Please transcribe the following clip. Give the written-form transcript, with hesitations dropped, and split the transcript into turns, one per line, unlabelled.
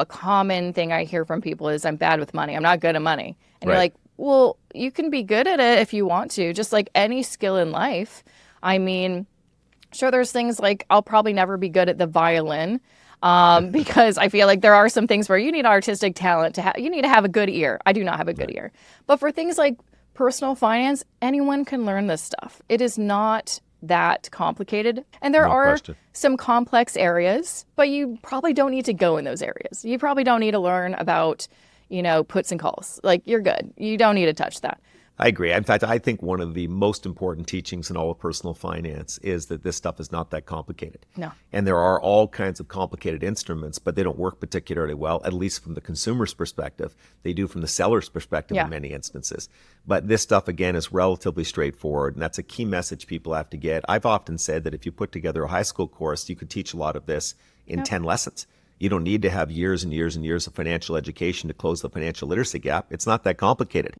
A common thing I hear from people is, I'm bad with money. I'm not good at money. And you're
Right.
like, well, you can be good at it if you want to, just like any skill in life. I mean, sure, there's things like I'll probably never be good at the violin, because I feel like there are some things where you need artistic talent to have, you need to have a good ear. I do not have a good
Right.
ear. But for things like personal finance, anyone can learn this stuff. It is not that complicated. And there
No
are
question.
some complex areas, but you probably don't need to go in those areas. You probably don't need to learn about, puts and calls. Like, you're good. You don't need to touch that.
I agree. In fact, I think one of the most important teachings in all of personal finance is that this stuff is not that complicated.
No.
And there are all kinds of complicated instruments, but they don't work particularly well, at least from the consumer's perspective. They do from the seller's perspective
Yeah.
in many instances. But this stuff, again, is relatively straightforward. And that's a key message people have to get. I've often said that if you put together a high school course, you could teach a lot of this in
Yep.
10 lessons. You don't need to have years and years and years of financial education to close the financial literacy gap. It's not that complicated.